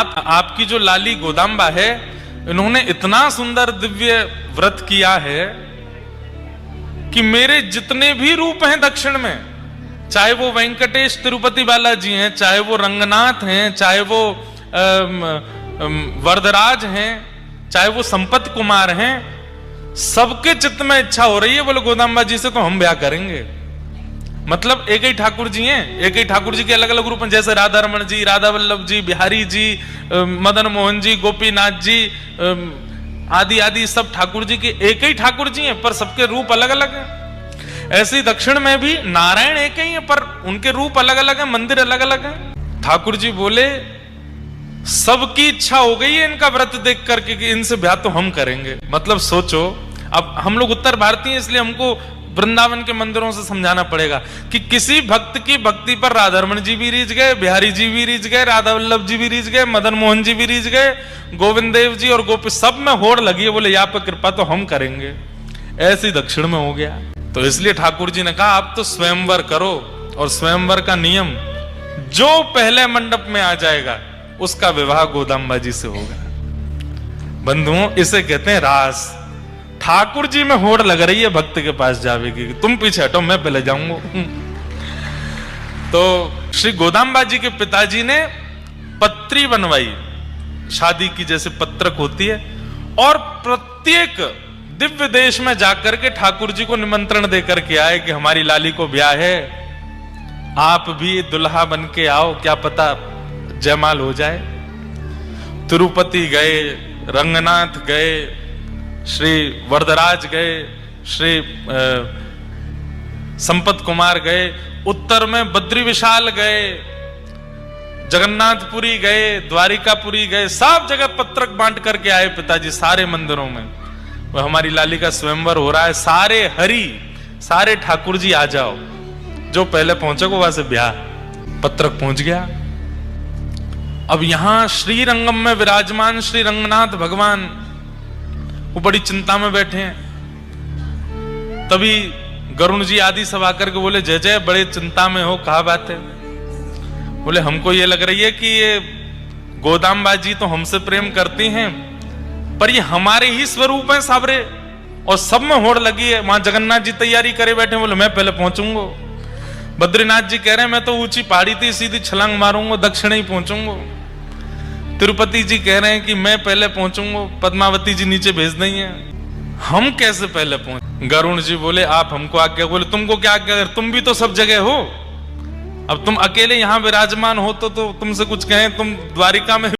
आपकी जो लाली गोदाम्बा है, इन्होंने इतना सुंदर दिव्य व्रत किया है कि मेरे जितने भी रूप हैं दक्षिण में, चाहे वो वेंकटेश तिरुपति बालाजी हैं, चाहे वो रंगनाथ हैं, चाहे वो वरदराज हैं, चाहे वो संपत कुमार हैं, सबके चित्त में इच्छा हो रही है बोले गोदाम्बा जी से तो हम ब्याह करेंगे। मतलब एक ही ठाकुर जी हैं, एक ही ठाकुर जी के अलग अलग रूप हैं, जैसे राधा रमण जी, राधा वल्लभ जी, बिहारी जी, मदन मोहन जी, गोपीनाथ जी, आदि आदि सब ठाकुर जी के एक ही ठाकुर जी हैं, पर सबके रूप अलग अलग हैं। ऐसे ही दक्षिण में भी नारायण एक ही हैं, पर उनके रूप अलग अलग हैं, मंदिर अलग अलग हैं। ठाकुर जी बोले सबकी इच्छा हो गई है इनका व्रत देख करके कि इनसे ब्याह तो हम करेंगे। मतलब सोचो, अब हम लोग उत्तर भारतीय इसलिए हमको वृंदावन के मंदिरों से समझाना पड़ेगा कि किसी भक्त की भक्ति पर राधारमण जी भी रीझ गए, बिहारी जी भी रीझ गए, राधा वल्लभ जी भी रीझ गए, मदन मोहन जी भी रीझ गए, गोविंद देव जी और गोपी सब में होड़ लगी है, बोले आप कृपा तो हम करेंगे। ऐसे ही दक्षिण में हो गया। तो इसलिए ठाकुर जी ने कहा आप तो स्वयंवर करो, और स्वयंवर का नियम जो पहले मंडप में आ जाएगा उसका विवाह गोदाम्बा जी से होगा। बंधुओं, इसे कहते हैं रास। ठाकुर जी में होड़ लग रही है भक्त के पास जावे की, तुम पीछे हटो मैं पहले जाऊंगा। तो श्री गोदाम्बा जी के पिताजी ने पत्री बनवाई, शादी की जैसे पत्रक होती है, और प्रत्येक दिव्य देश में जाकर के ठाकुर जी को निमंत्रण देकर के आए कि हमारी लाली को ब्याह है, आप भी दुल्हा बन के आओ, क्या पता जयमाल हो जाए। तिरुपति गए, रंगनाथ गए, श्री वरदराज गए, श्री संपत कुमार गए, उत्तर में बद्री विशाल गए, जगन्नाथपुरी गए, द्वारिकापुरी गए, सब जगह पत्रक बांट करके आए पिताजी सारे मंदिरों में। वो हमारी लाली का स्वयंवर हो रहा है, सारे हरि सारे ठाकुर जी आ जाओ, जो पहले पहुंचेगा वहां से ब्याह। पत्रक पहुंच गया। अब यहां श्रीरंगम में विराजमान श्री रंगनाथ भगवान वो बड़ी चिंता में बैठे हैं। तभी गरुण जी आदि सब आकर के बोले जय जय, बड़े चिंता में हो, कहा बात है? बोले हमको ये लग रही है कि ये गोदाम्बा जी तो हमसे प्रेम करती हैं, पर ये हमारे ही स्वरूप हैं साबरे, और सब में होड़ लगी है। वहां जगन्नाथ जी तैयारी करे बैठे, बोले मैं पहले पहुंचूंगा। बद्रीनाथ जी कह रहे हैं मैं तो ऊंची पहाड़ी थी सीधी छलांग मारूंगा, दक्षिण ही पहुंचूंगा। तिरुपति जी कह रहे हैं कि मैं पहले पहुंचूंगा, पद्मावती जी नीचे भेज देंगे, हम कैसे पहले पहुंच? गरुण जी बोले आप हमको आज्ञा, बोले तुमको क्या आज्ञा, तुम भी तो सब जगह हो, अब तुम अकेले यहां विराजमान हो तो तुमसे कुछ कहें, तुम द्वारिका में